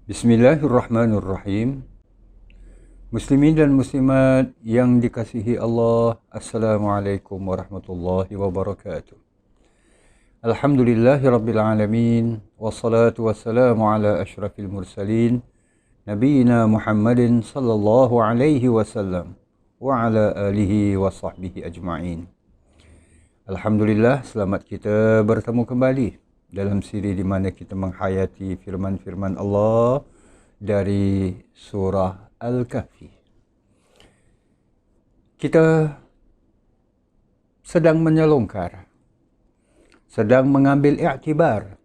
Bismillahirrahmanirrahim. Muslimin dan muslimat yang dikasihi Allah, Assalamualaikum warahmatullahi wabarakatuh. Alhamdulillahirabbil alamin, wassalatu wassalamu ala asyrafil mursalin, nabiyina Muhammadin sallallahu alaihi wasallam wa ala alihi wa sahbihi ajma'in. Alhamdulillah, selamat kita bertemu kembali dalam siri di mana kita menghayati firman-firman Allah dari surah Al-Kahfi. Kita sedang menyelongkar, sedang mengambil iktibar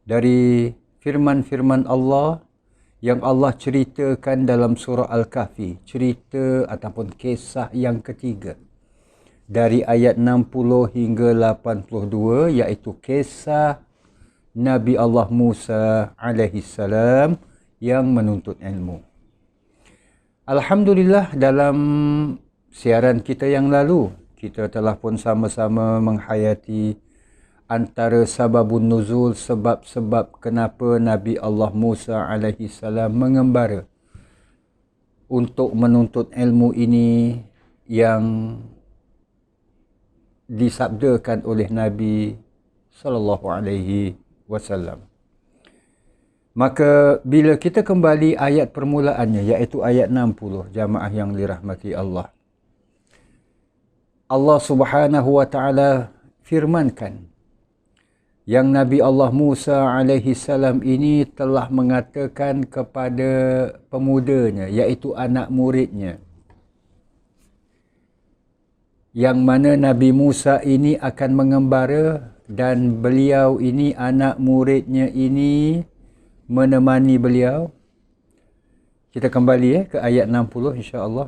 dari firman-firman Allah yang Allah ceritakan dalam surah Al-Kahfi, cerita ataupun kisah yang ketiga dari ayat 60 hingga 82, iaitu kisah Nabi Allah Musa alaihi salam yang menuntut ilmu. Alhamdulillah, dalam siaran kita yang lalu kita telah pun sama-sama menghayati antara sababun nuzul, sebab-sebab kenapa Nabi Allah Musa alaihi salam mengembara untuk menuntut ilmu ini yang disabdakan oleh Nabi sallallahu alaihi wasallam. Maka bila kita kembali ayat permulaannya, iaitu ayat 60, jamaah yang dirahmati Allah, Allah Subhanahu wa taala firmankan yang Nabi Allah Musa alaihi salam ini telah mengatakan kepada pemudanya, iaitu anak muridnya, yang mana Nabi Musa ini akan mengembara dan beliau ini, anak muridnya ini, menemani beliau. Kita kembali ke ayat 60 insya-Allah.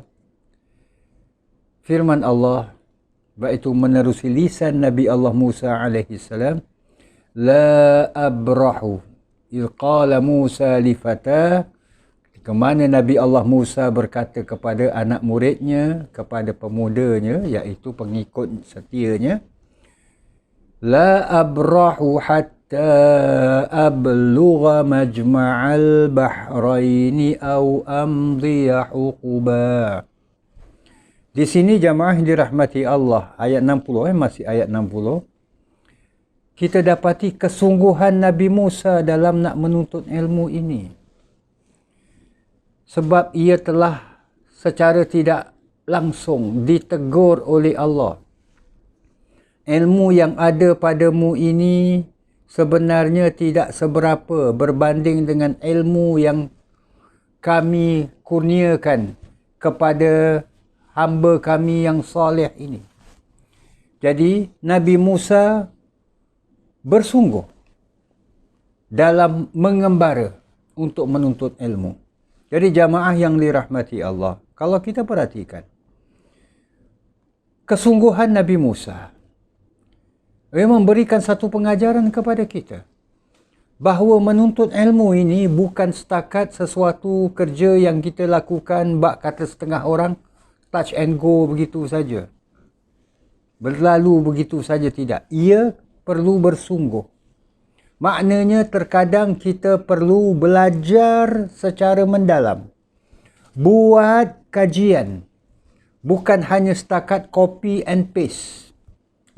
Firman Allah, iaitu menerusi lisan Nabi Allah Musa alaihi salam, la abrahu il qala Musa li fatah, ke mana Nabi Allah Musa berkata kepada anak muridnya, kepada pemudanya, iaitu pengikut setianya, la abrahu hatta ablugha majma'al bahraini aw amdiya huquba. Di sini jamaah dirahmati Allah, ayat 60, masih ayat 60, kita dapati kesungguhan Nabi Musa dalam nak menuntut ilmu ini. Sebab ia telah secara tidak langsung ditegur oleh Allah. Ilmu yang ada padamu ini sebenarnya tidak seberapa berbanding dengan ilmu yang kami kurniakan kepada hamba kami yang soleh ini. Jadi Nabi Musa bersungguh dalam mengembara untuk menuntut ilmu. Jadi jamaah yang dirahmati Allah, kalau kita perhatikan kesungguhan Nabi Musa, ia memberikan satu pengajaran kepada kita bahawa menuntut ilmu ini bukan setakat sesuatu kerja yang kita lakukan bak kata setengah orang touch and go begitu saja, berlalu begitu saja, tidak. Ia perlu bersungguh. Maknanya terkadang kita perlu belajar secara mendalam, buat kajian, bukan hanya setakat copy and paste.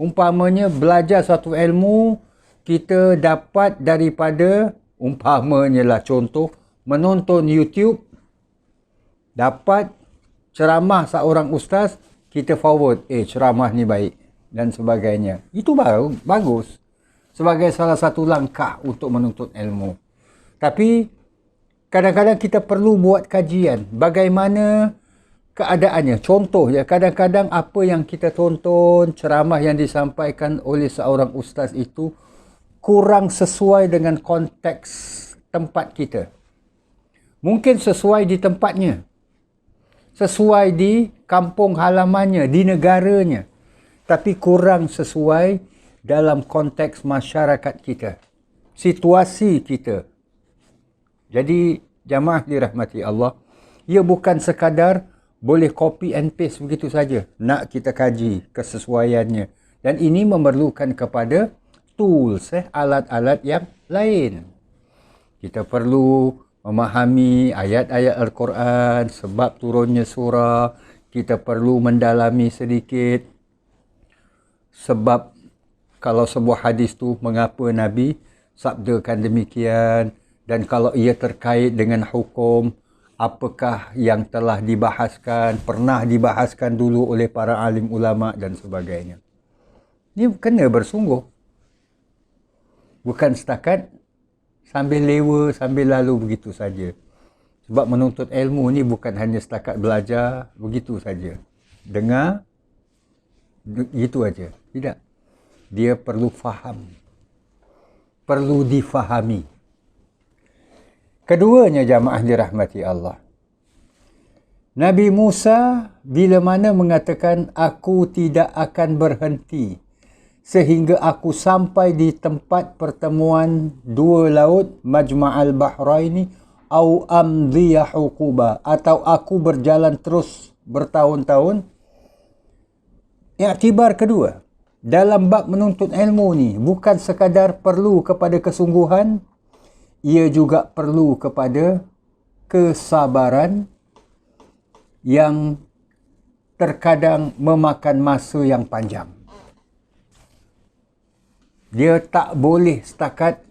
Umpamanya belajar satu ilmu kita dapat daripada, umpamanya lah contoh, menonton YouTube, dapat ceramah seorang ustaz, kita forward, ceramah ni baik dan sebagainya. Itu bagus sebagai salah satu langkah untuk menuntut ilmu. Tapi kadang-kadang kita perlu buat kajian bagaimana keadaannya. Contoh ya, kadang-kadang apa yang kita tonton, ceramah yang disampaikan oleh seorang ustaz itu kurang sesuai dengan konteks tempat kita. Mungkin sesuai di tempatnya, sesuai di kampung halamannya, di negaranya, tapi kurang sesuai dalam konteks masyarakat kita, situasi kita. Jadi jamaah dirahmati Allah, ia bukan sekadar boleh copy and paste begitu saja. Nak kita kaji kesesuaiannya. Dan ini memerlukan kepada tools, alat-alat yang lain. Kita perlu memahami ayat-ayat Al-Quran, sebab turunnya surah, kita perlu mendalami sedikit sebab kalau sebuah hadis tu mengapa Nabi sabdakan demikian, dan kalau ia terkait dengan hukum, apakah yang telah dibahaskan, pernah dibahaskan dulu oleh para alim ulama dan sebagainya. Ini kena bersungguh. Bukan setakat sambil lewa, sambil lalu begitu saja. Sebab menuntut ilmu ni bukan hanya setakat belajar begitu saja. Dengar, gitu aja. Tidak. Dia perlu faham. Perlu difahami. Keduanya jamaah dirahmati Allah. Nabi Musa bila mana mengatakan, aku tidak akan berhenti sehingga aku sampai di tempat pertemuan dua laut, Majma'al Bahraini, au amdhiya huquba, atau aku berjalan terus bertahun-tahun. Iktibar kedua dalam bab menuntut ilmu ni bukan sekadar perlu kepada kesungguhan, ia juga perlu kepada kesabaran yang terkadang memakan masa yang panjang. Dia tak boleh setakat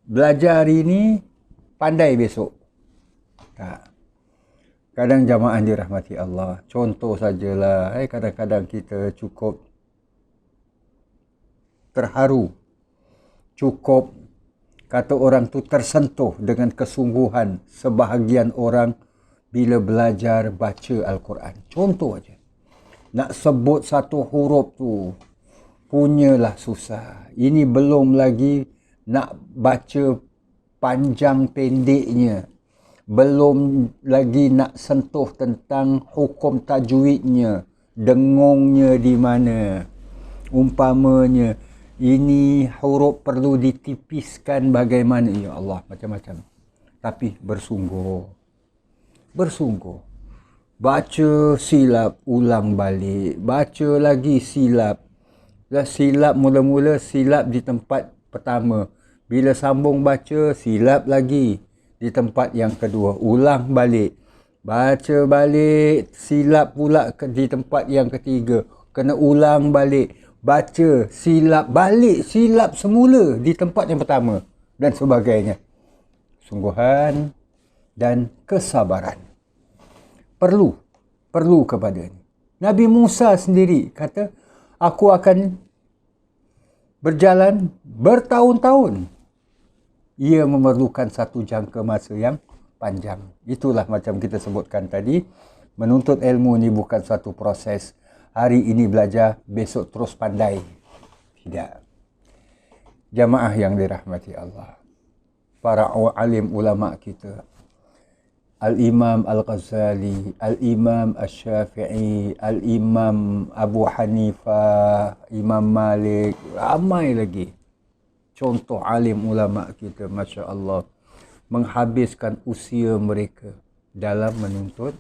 belajar hari ni pandai besok. Tak. Kadang jamaah dirahmati Allah, contoh sajalah, kadang-kadang kita cukup terharu, cukup kata orang tu tersentuh dengan kesungguhan sebahagian orang bila belajar baca Al-Quran. Contoh aja. Nak sebut satu huruf tu punyalah susah. Ini belum lagi nak baca panjang pendeknya. Belum lagi nak sentuh tentang hukum tajwidnya, dengungnya di mana. Umpamanya, ini huruf perlu ditipiskan bagaimana. Ya Allah, macam-macam. Tapi bersungguh. Bersungguh. Baca silap, ulang balik. Baca lagi silap. Dah silap mula-mula, silap di tempat pertama. Bila sambung baca, silap lagi di tempat yang kedua. Ulang balik. Baca balik, silap pula di tempat yang ketiga. Kena ulang balik. Baca, silap balik, silap semula di tempat yang pertama. Dan sebagainya. Sungguhan dan kesabaran. Perlu kepadanya. Nabi Musa sendiri kata, aku akan berjalan bertahun-tahun. Ia memerlukan satu jangka masa yang panjang. Itulah macam kita sebutkan tadi, menuntut ilmu ni bukan satu proses. Hari ini belajar, besok terus pandai. Tidak. Jamaah yang dirahmati Allah. Para alim ulama kita. Al-Imam Al-Ghazali, Al-Imam Al-Syafi'i, Al-Imam Abu Hanifah, Imam Malik, ramai lagi. Contoh alim ulama kita, Masya Allah, menghabiskan usia mereka dalam menuntut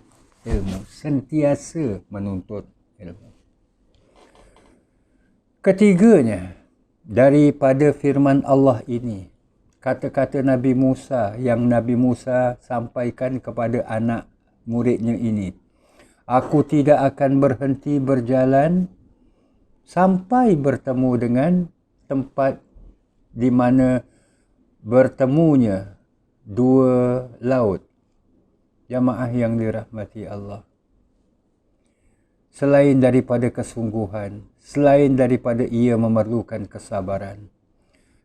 ilmu. Sentiasa menuntut ilmu. Ketiganya, daripada firman Allah ini, kata-kata Nabi Musa yang Nabi Musa sampaikan kepada anak muridnya ini. Aku tidak akan berhenti berjalan sampai bertemu dengan tempat di mana bertemunya dua laut. Jamaah yang dirahmati Allah. Selain daripada kesungguhan, selain daripada ia memerlukan kesabaran,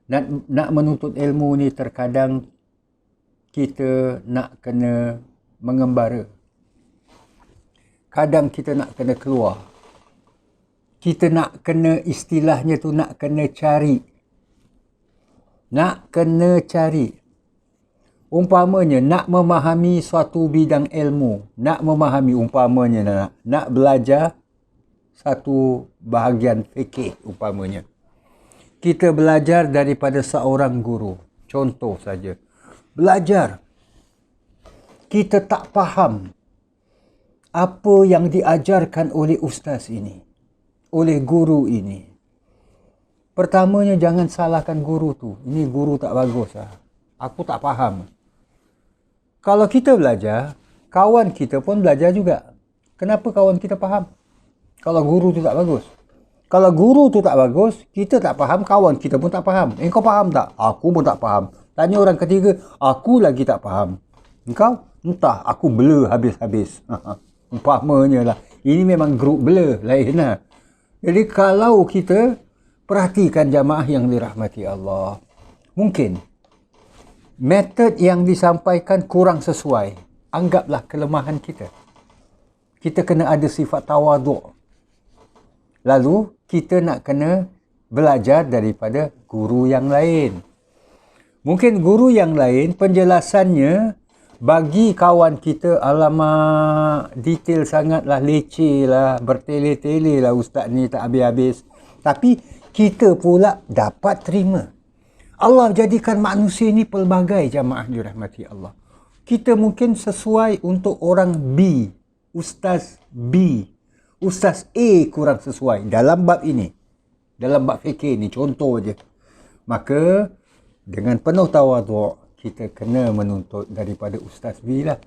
nak menuntut ilmu ni terkadang kita nak kena mengembara. Kadang kita nak kena keluar. Kita nak kena, istilahnya tu nak kena cari. Nak kena cari. Umpamanya nak memahami suatu bidang ilmu. Nak memahami umpamanya nak belajar satu bahagian fikih umpamanya. Kita belajar daripada seorang guru. Contoh saja. Belajar. Kita tak faham apa yang diajarkan oleh ustaz ini. Oleh guru ini. Pertamanya jangan salahkan guru tu. Ini guru tak bagus lah. Aku tak faham. Kalau kita belajar, kawan kita pun belajar juga. Kenapa kawan kita faham? Kalau guru tu tak bagus. Kalau guru tu tak bagus, kita tak faham, kawan kita pun tak faham. Engkau faham tak? Aku pun tak faham. Tanya orang ketiga, aku lagi tak faham. Engkau? Entah, aku blur habis-habis. Umpamanya lah. Ini memang grup blur, lain lah. Jadi kalau kita perhatikan jamaah yang dirahmati Allah, mungkin metod yang disampaikan kurang sesuai. Anggaplah kelemahan kita. Kita kena ada sifat tawaduk. Lalu kita nak kena belajar daripada guru yang lain. Mungkin guru yang lain penjelasannya bagi kawan kita, alamak, detail sangatlah, leceh lah, bertele-tele lah ustaz ni, tak habis-habis. Tapi kita pula dapat terima. Allah jadikan manusia ni pelbagai, jamaah dirahmati Allah. Kita mungkin sesuai untuk orang B, Ustaz B. Ustaz A kurang sesuai dalam bab ini. Dalam bab fikir ni, contoh je. Maka dengan penuh tawaduk, kita kena menuntut daripada Ustaz B lah.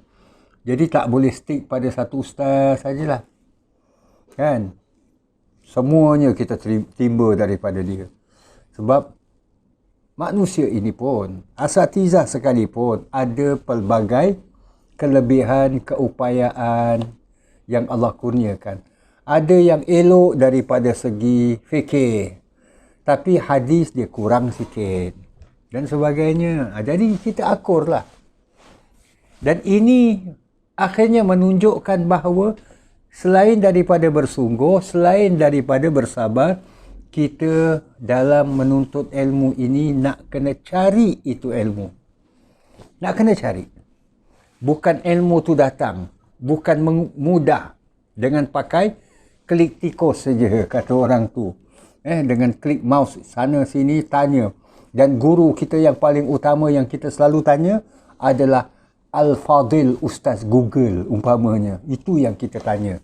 Jadi tak boleh stick pada satu ustaz sajalah. Kan? Semuanya kita timba daripada dia. Sebab manusia ini pun, asatizah sekalipun, ada pelbagai kelebihan, keupayaan yang Allah kurniakan. Ada yang elok daripada segi fikir, tapi hadis dia kurang sikit dan sebagainya. Jadi kita akurlah. Dan ini akhirnya menunjukkan bahawa selain daripada bersungguh, selain daripada bersabar, kita dalam menuntut ilmu ini nak kena cari itu ilmu. Nak kena cari. Bukan ilmu tu datang. Bukan mudah dengan pakai klik tikus saja, kata orang tu. Dengan klik mouse sana sini tanya. Dan guru kita yang paling utama yang kita selalu tanya adalah Al-Fadil Ustaz Google umpamanya. Itu yang kita tanya.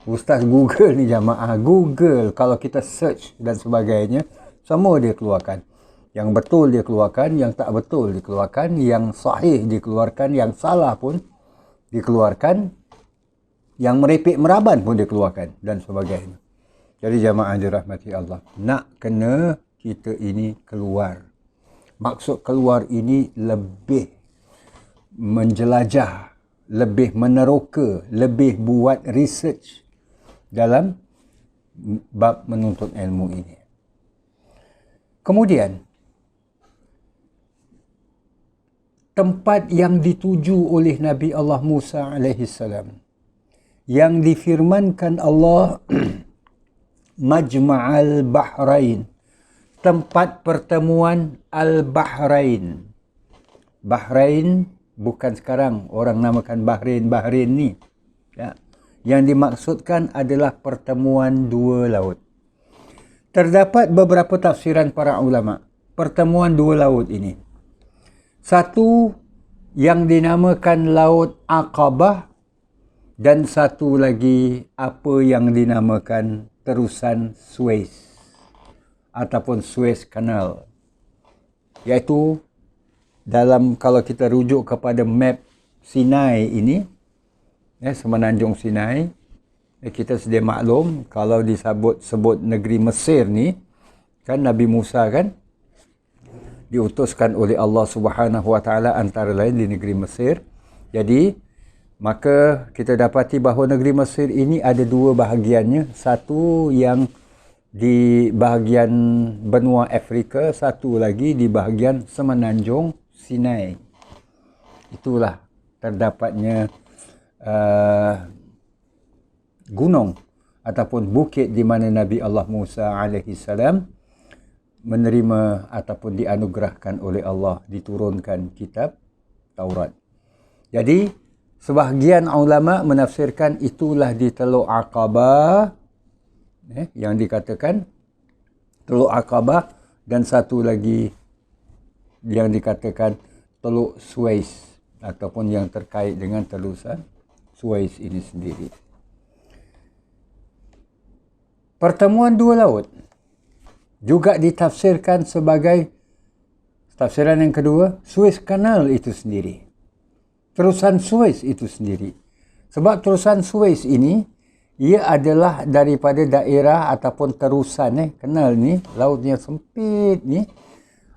Ustaz Google ni jamaah, Google kalau kita search dan sebagainya, semua dia keluarkan. Yang betul dia keluarkan, yang tak betul dikeluarkan, yang sahih dikeluarkan, yang salah pun dikeluarkan, yang merepek meraban pun dikeluarkan dan sebagainya. Jadi jamaah dirahmati Allah, nak kena kita ini keluar. Maksud keluar ini lebih menjelajah, lebih meneroka, lebih buat research dalam bab menuntut ilmu ini. Kemudian, tempat yang dituju oleh Nabi Allah Musa alaihissalam, yang difirmankan Allah Majma'al Bahrain, tempat pertemuan Al-Bahrain. Bahrain bukan sekarang orang namakan Bahrain ni. Ya. Yang dimaksudkan adalah pertemuan dua laut. Terdapat beberapa tafsiran para ulama pertemuan dua laut ini. Satu yang dinamakan Laut Aqabah, dan satu lagi apa yang dinamakan terusan Suez ataupun Suez Canal. Iaitu dalam, kalau kita rujuk kepada map Sinai ini, semenanjung Sinai, kita sedia maklum kalau sebut negeri Mesir ni, kan Nabi Musa kan diutuskan oleh Allah Subhanahu Wa Taala antara lain di negeri Mesir. Jadi maka kita dapati bahawa negeri Mesir ini ada dua bahagiannya. Satu yang di bahagian benua Afrika, satu lagi di bahagian semenanjung Sinai. Itulah terdapatnya gunung ataupun bukit di mana Nabi Allah Musa alaihissalam menerima ataupun dianugerahkan oleh Allah, diturunkan kitab Taurat. Jadi sebahagian ulama menafsirkan itulah di Teluk Aqabah, yang dikatakan Teluk Aqabah, dan satu lagi yang dikatakan Teluk Suez ataupun yang terkait dengan terusan Suez ini sendiri. Pertemuan dua laut juga ditafsirkan sebagai tafsiran yang kedua, Suez Canal itu sendiri. terusan Suez itu sendiri. Sebab terusan Suez ini, ia adalah daripada daerah ataupun terusan, kenal ni, lautnya sempit ni,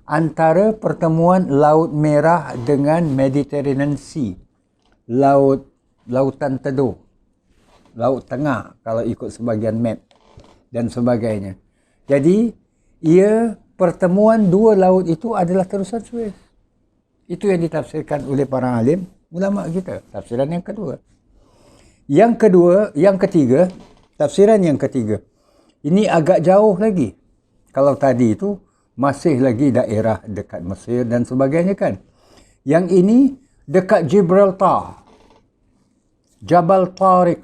antara pertemuan Laut Merah dengan Mediterranean Sea. Lautan Teduh. Laut Tengah kalau ikut sebagian map dan sebagainya. Jadi, pertemuan dua laut itu adalah terusan Suez. Itu yang ditafsirkan oleh para alim, ulama kita. Tafsiran yang kedua. Yang ketiga, tafsiran yang ketiga. Ini agak jauh lagi. Kalau tadi itu masih lagi daerah dekat Mesir dan sebagainya kan. Yang ini dekat Gibraltar. Jabal Tariq.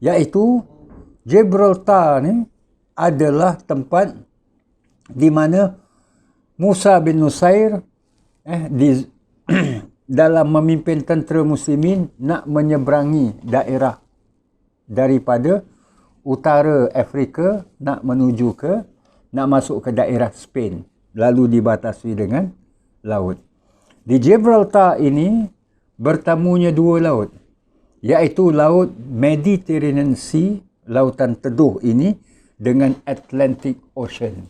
Iaitu Gibraltar ni adalah tempat di mana Musa bin Nusair dalam memimpin tentera muslimin nak menyeberangi daerah daripada utara Afrika nak masuk ke daerah Spain, lalu dibatasi dengan laut. Di Gibraltar ini bertemunya dua laut, iaitu laut Mediterranean Sea, lautan teduh ini, dengan Atlantic Ocean.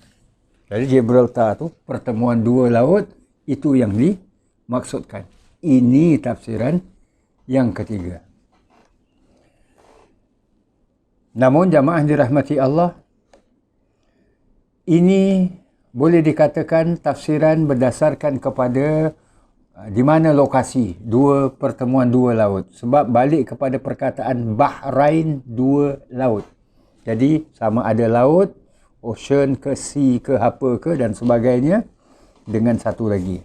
Jadi Gibraltar tu pertemuan dua laut, itu yang dimaksudkan. Ini tafsiran yang ketiga. Namun jamaah dirahmati Allah, ini boleh dikatakan tafsiran berdasarkan kepada di mana lokasi pertemuan dua laut. Sebab balik kepada perkataan Bahrain, dua laut. Jadi sama ada laut, ocean ke sea ke apa ke dan sebagainya, dengan satu lagi.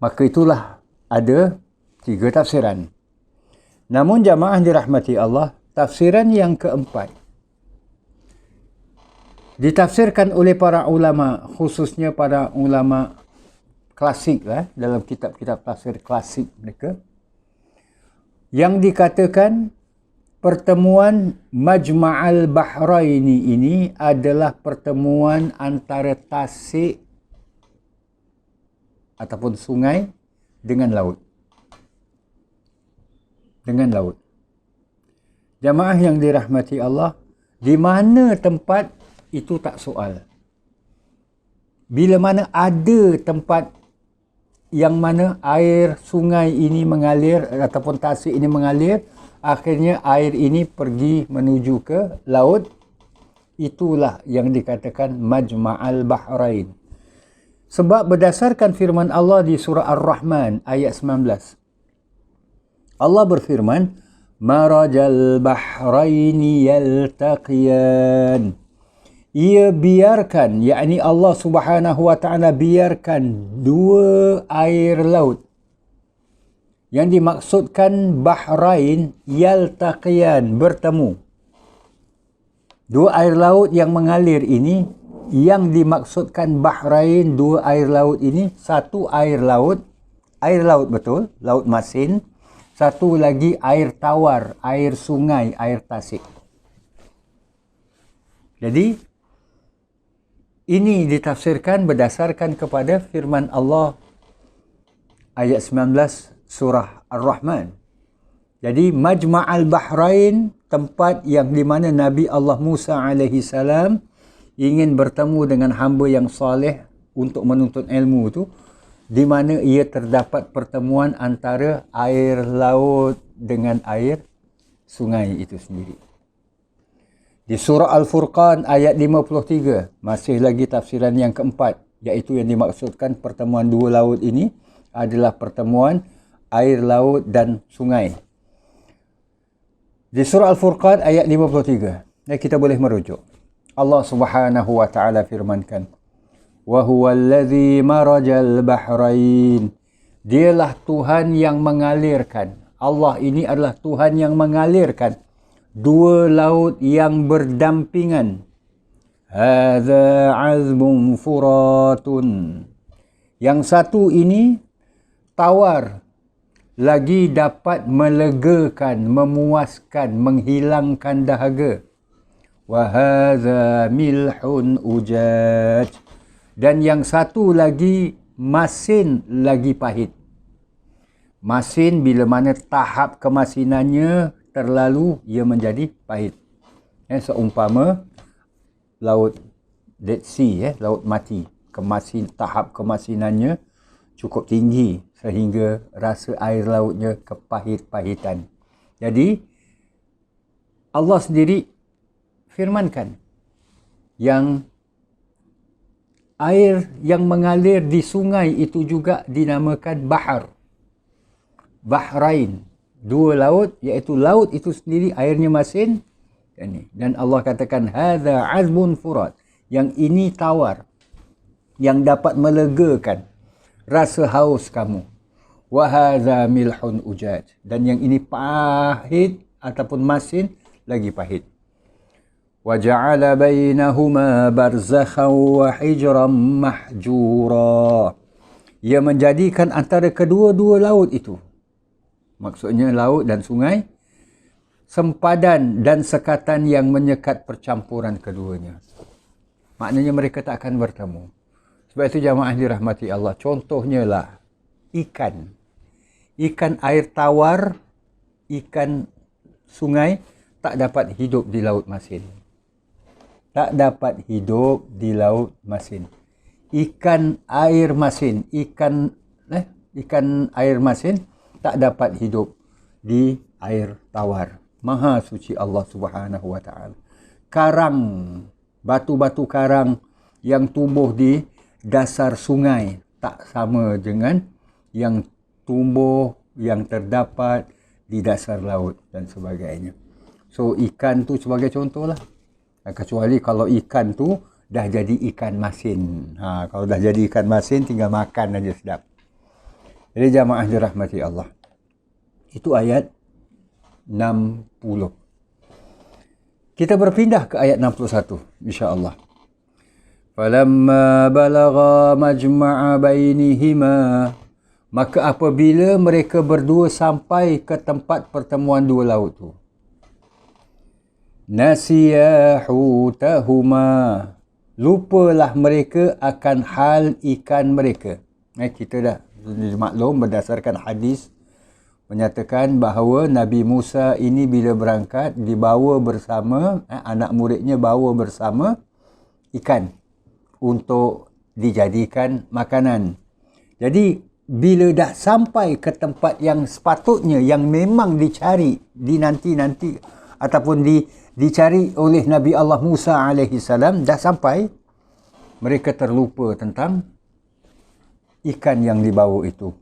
Maka itulah ada tiga tafsiran. Namun jamaah dirahmati Allah, tafsiran yang keempat ditafsirkan oleh para ulama, khususnya para ulama klasik dalam kitab-kitab tafsir klasik mereka, yang dikatakan pertemuan Majma'al Bahraini ini adalah pertemuan antara tasik ataupun sungai dengan laut. Dengan laut. Jamaah yang dirahmati Allah, di mana tempat itu tak soal. Bila mana ada tempat yang mana air sungai ini mengalir ataupun tasik ini mengalir, akhirnya air ini pergi menuju ke laut, itulah yang dikatakan Majma'al Bahrain. Sebab berdasarkan firman Allah di surah Ar-Rahman ayat 19. Allah berfirman, Marajal bahraini yaltaqiyan. Ia biarkan, yakni Allah Subhanahu wa taala biarkan dua air laut. Yang dimaksudkan Bahrain yaltaqiyan, bertemu. Dua air laut yang mengalir ini, yang dimaksudkan Bahrain, dua air laut ini, satu air laut betul, laut masin, satu lagi air tawar, air sungai, air tasik. Jadi ini ditafsirkan berdasarkan kepada firman Allah ayat 19 surah Ar-Rahman. Jadi Majma'al Bahrain, tempat yang di mana Nabi Allah Musa alaihi salam ingin bertemu dengan hamba yang soleh untuk menuntut ilmu itu, di mana ia terdapat pertemuan antara air laut dengan air sungai itu sendiri. Di surah Al-Furqan ayat 53, masih lagi tafsiran yang keempat, iaitu yang dimaksudkan pertemuan dua laut ini adalah pertemuan air laut dan sungai. Di surah Al-Furqan ayat 53, kita boleh merujuk. Allah Subhanahu wa taala firmankan, wa huwallazi marajal bahrain. Dialah Tuhan yang mengalirkan. Allah ini adalah Tuhan yang mengalirkan dua laut yang berdampingan. Hadza azbun furatun. Yang satu ini tawar, lagi dapat melegakan, memuaskan, menghilangkan dahaga. Wa hadza milhun ujaj. Dan yang satu lagi masin lagi pahit. Masin bila mana tahap kemasinannya terlalu, ia menjadi pahit. Seumpama laut Dead Sea, laut mati. Tahap kemasinannya cukup tinggi sehingga rasa air lautnya kepahit-pahitan. Jadi Allah sendiri firmankan yang air yang mengalir di sungai itu juga dinamakan bahar. Bahrain, dua laut, iaitu laut itu sendiri airnya masin. Dan Allah katakan hadza azbun furat, yang ini tawar, yang dapat melegakan rasa haus kamu. Wa hadza milhun ujaj, dan yang ini pahit ataupun masin lagi pahit. Wa ja'ala bainahuma barzakhan wa hijran mahjura, ia menjadikan antara kedua-dua laut itu, maksudnya laut dan sungai, sempadan dan sekatan yang menyekat percampuran keduanya. Maknanya mereka tak akan bertemu. Sebab itu jamaah dirahmati Allah, contohnya lah ikan. Ikan air tawar, ikan sungai tak dapat hidup di laut masin. Tak dapat hidup di laut masin. Ikan air masin, ikan air masin tak dapat hidup di air tawar. Maha suci Allah Subhanahu wa taala. Karang, batu-batu karang yang tumbuh di dasar sungai tak sama dengan yang tumbuh, yang terdapat di dasar laut dan sebagainya. So ikan tu sebagai contoh lah. Kecuali kalau ikan tu dah jadi ikan masin. Kalau dah jadi ikan masin tinggal makan aja sedap. Jadi jamaah dirahmati Allah. Itu ayat 60. Kita berpindah ke ayat 61 insya-Allah. Falamma balagha majma'a bainihima, maka apabila mereka berdua sampai ke tempat pertemuan dua laut tu, nasiya hutahuma, lupalah mereka akan hal ikan mereka. Kita dah maklum berdasarkan hadis menyatakan bahawa Nabi Musa ini bila berangkat dibawa bersama, anak muridnya bawa bersama ikan untuk dijadikan makanan. Jadi bila dah sampai ke tempat yang sepatutnya, yang memang dicari, dinanti-nanti ataupun dicari oleh Nabi Allah Musa alaihi salam, dah sampai, mereka terlupa tentang ikan yang dibawa itu.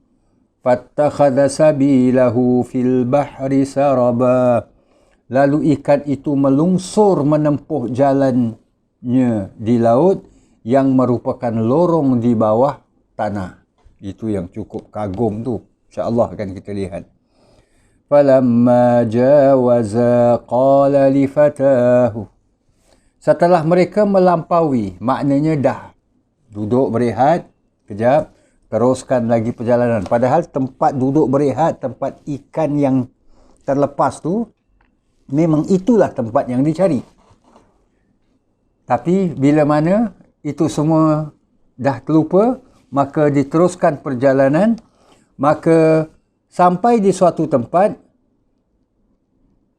Fattakhadha sabilahu fil bahri saraba, lalu ikan itu melungsur menempuh jalannya di laut yang merupakan lorong di bawah tanah. Itu yang cukup kagum tu, insya-Allah akan kita lihat. Falamma jawaza qala li fatahu, setelah mereka melampaui, maknanya dah duduk berehat kejap, teruskan lagi perjalanan. Padahal tempat duduk berehat, tempat ikan yang terlepas tu, memang itulah tempat yang dicari. Tapi bila mana itu semua dah terlupa, maka diteruskan perjalanan. Maka sampai di suatu tempat,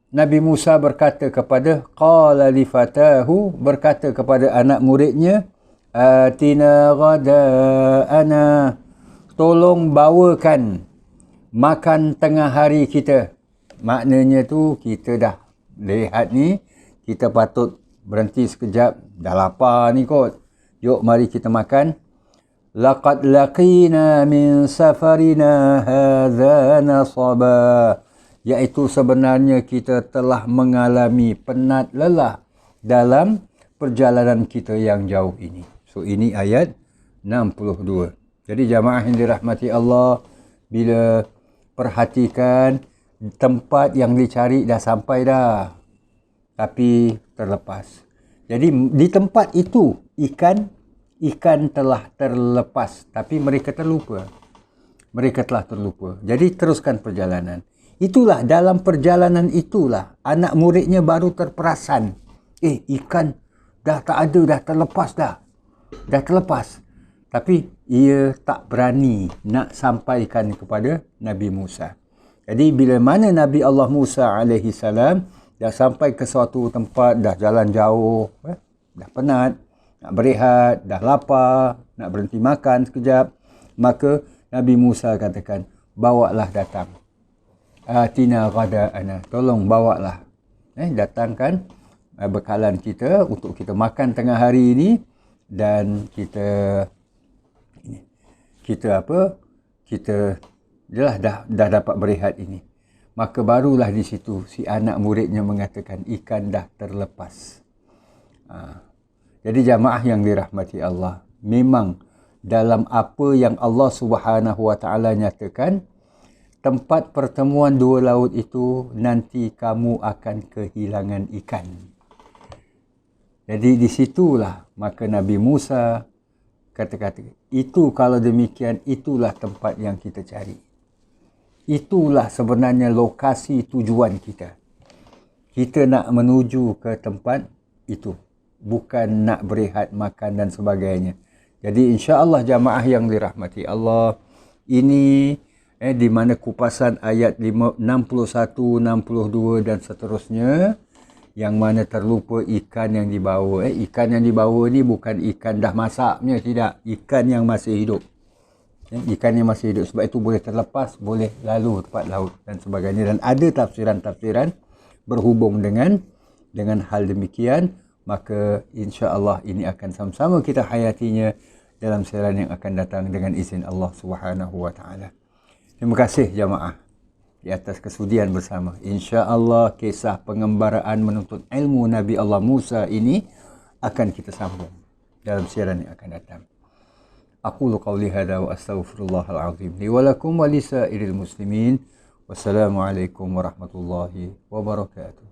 Nabi Musa berkata kepada qala li fatahu, berkata kepada anak muridnya, atina ghada'ana, tolong bawakan makan tengah hari kita. Maknanya tu kita dah lihat ni, kita patut berhenti sekejap, dah lapar ni kot. Yuk mari kita makan. Laqad laqina min safarina hadza nasaba, iaitu sebenarnya kita telah mengalami penat lelah dalam perjalanan kita yang jauh ini. So ini ayat 62. Jadi jamaah yang dirahmati Allah, bila perhatikan tempat yang dicari dah sampai dah, tapi terlepas. Jadi di tempat itu ikan telah terlepas, tapi mereka terlupa. Mereka telah terlupa. Jadi teruskan perjalanan. Itulah dalam perjalanan itulah anak muridnya baru terperasan. Ikan dah tak ada, dah terlepas dah. Dah terlepas. Tapi ia tak berani nak sampaikan kepada Nabi Musa. Jadi bila mana Nabi Allah Musa alaihi salam dah sampai ke suatu tempat, dah jalan jauh, dah penat, nak berehat, dah lapar, nak berhenti makan sekejap, maka Nabi Musa katakan, bawalah datang. Atina ghada'ana, tolong bawalah. Datangkan bekalan kita untuk kita makan tengah hari ini, dan kita dah dapat berehat ini. Maka barulah di situ si anak muridnya mengatakan, ikan dah terlepas. Jadi jamaah yang dirahmati Allah, memang dalam apa yang Allah Subhanahu Wa Taala nyatakan, tempat pertemuan dua laut itu nanti kamu akan kehilangan ikan. Jadi di situlah maka Nabi Musa kata-kata, itu kalau demikian, itulah tempat yang kita cari. Itulah sebenarnya lokasi tujuan kita. Kita nak menuju ke tempat itu, bukan nak berehat, makan dan sebagainya. Jadi insya-Allah jamaah yang dirahmati Allah, ini di mana kupasan ayat 61, 62 dan seterusnya, yang mana terlupa ikan yang dibawa. Ikan yang dibawa ni bukan ikan dah masaknya, tidak. Ikan yang masih hidup. Ikan yang masih hidup. Sebab itu boleh terlepas, boleh lalu tempat laut dan sebagainya. Dan ada tafsiran-tafsiran berhubung dengan hal demikian. Maka insya-Allah ini akan sama-sama kita hayatinya dalam siaran yang akan datang dengan izin Allah Subhanahu Wa Taala. Terima kasih jamaah di atas kesudian bersama. Insya-Allah kisah pengembaraan menuntut ilmu Nabi Allah Musa ini akan kita sambung dalam siaran yang akan datang. Aqulu qawli hadza wa astaghfirullahal azim li wa lakum wa lisairil muslimin. Wassalamualaikum warahmatullahi wabarakatuh.